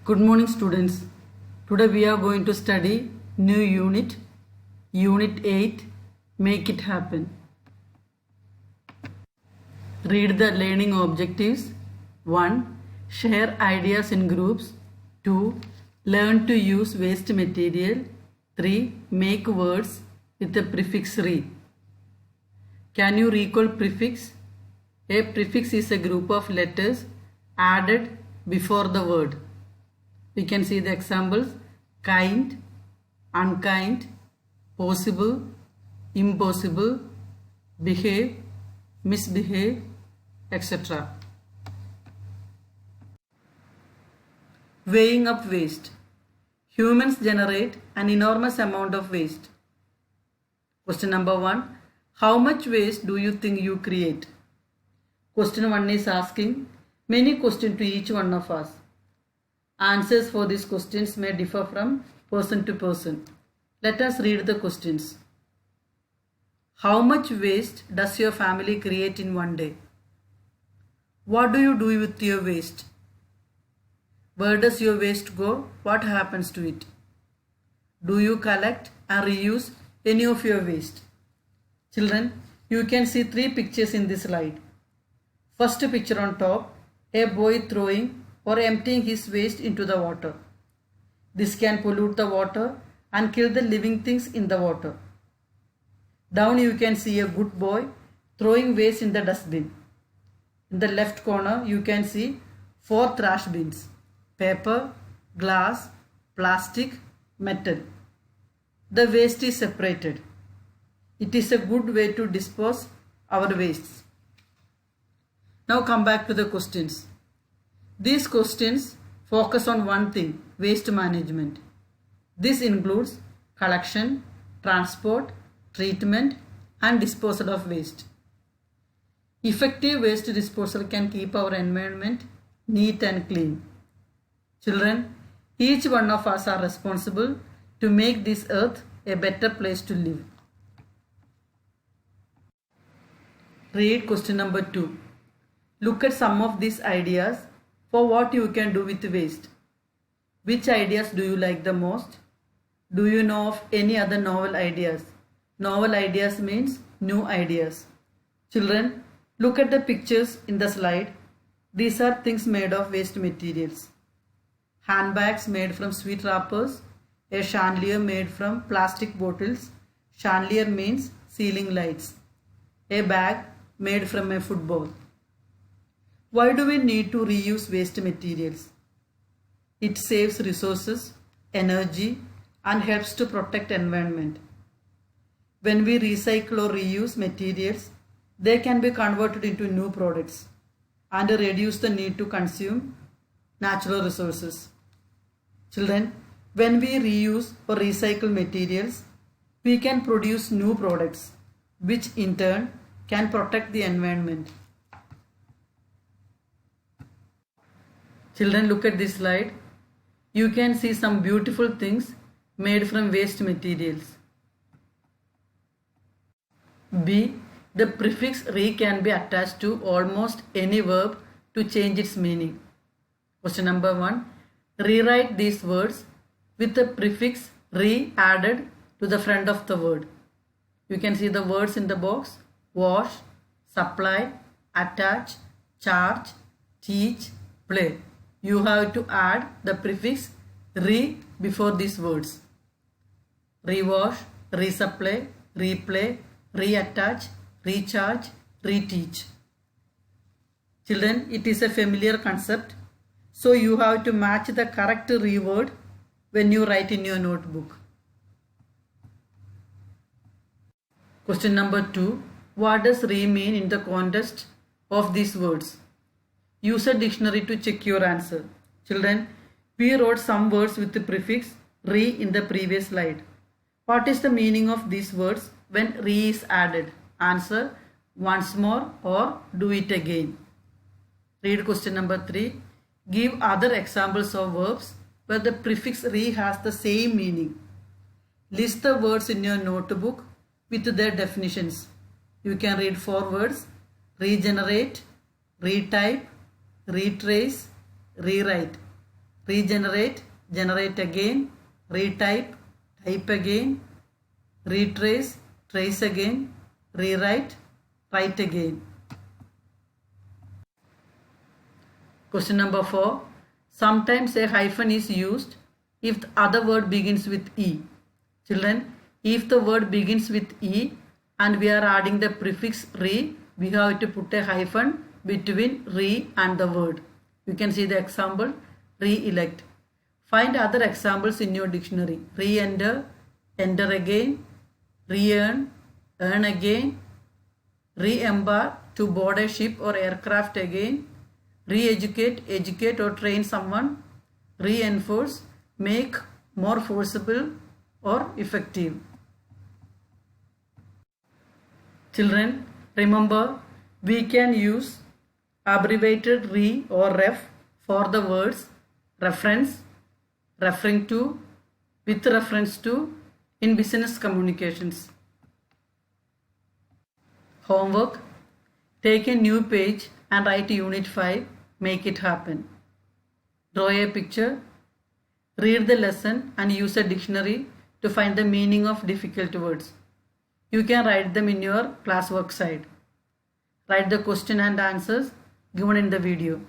Good morning students. Today we are going to study new unit, Unit 8, Make It Happen. Read the learning objectives. 1. Share ideas in groups. 2. Learn to use waste material. 3. Make words with the prefix re. Can you recall prefix? A prefix is a group of letters added before the word. We can see the examples: kind, unkind, possible, impossible, behave, misbehave, etc. Weighing up waste. Humans generate an enormous amount of waste. Question number 1. How much waste do you think you create? Question 1 is asking many questions to each one of us. Answers for these questions may differ from person to person. Let us read the questions. How much waste does your family create in one day? What do you do with your waste? Where does your waste go? What happens to it? Do you collect and reuse any of your waste? Children, you can see 3 pictures in this slide. First picture on top, a boy throwing or emptying his waste into the water. This can pollute the water and kill the living things in the water. Down you can see a good boy throwing waste in the dustbin. In the left corner you can see 4 trash bins: paper, glass, plastic, metal. The waste is separated. It is a good way to dispose our wastes. Now come back to the questions. These questions focus on one thing: waste management. This includes collection, transport, treatment, and disposal of waste. Effective waste disposal can keep our environment neat and clean. Children, each one of us are responsible to make this earth a better place to live. Read question number 2. Look at some of these ideas for what you can do with waste. Which ideas do you like the most? Do you know of any other novel ideas? Novel ideas means new ideas. Children, look at the pictures in the slide. These are things made of waste materials. Handbags made from sweet wrappers. A chandelier made from plastic bottles. Chandelier means ceiling lights. A bag made from a football. Why do we need to reuse waste materials? It saves resources, energy, and helps to protect environment. When we recycle or reuse materials, they can be converted into new products and reduce the need to consume natural resources. Children, when we reuse or recycle materials, we can produce new products, which in turn can protect the environment. Children, look at this slide. You can see some beautiful things made from waste materials. B. The prefix re can be attached to almost any verb to change its meaning. Question number 1. Rewrite these words with the prefix re added to the front of the word. You can see the words in the box: wash, supply, attach, charge, teach, play. You have to add the prefix re before these words. Rewash, resupply, replay, reattach, recharge, reteach. Children, it is a familiar concept, so you have to match the correct re word when you write in your notebook. Question number 2. What does re mean in the context of these words? Use a dictionary to check your answer. Children, we wrote some words with the prefix re in the previous slide. What is the meaning of these words when re is added? Answer: once more or do it again. Read question number 3. Give other examples of verbs where the prefix re has the same meaning. List the words in your notebook with their definitions. You can read 4 words: regenerate, retype, retrace, rewrite. regenerate, generate again, retype, type again, retrace, trace again, rewrite, write again. Question number 4. Sometimes a hyphen is used if the other word begins with E. Children, if the word begins with E and we are adding the prefix re, we have to put a hyphen between re and the word. You can see the example, re-elect. Find other examples in your dictionary. Re-enter, enter again, re-earn, earn again, re-embark, to board a ship or aircraft again, re-educate, educate or train someone, reinforce, make more forcible or effective. Children, remember, we can use abbreviated re or ref for the words reference, referring to, with reference to in business communications. Homework. Take a new page and write Unit 5. Make it happen. Draw a picture. Read the lesson and use a dictionary to find the meaning of difficult words. You can write them in your classwork side. Write the question and answers given in the video.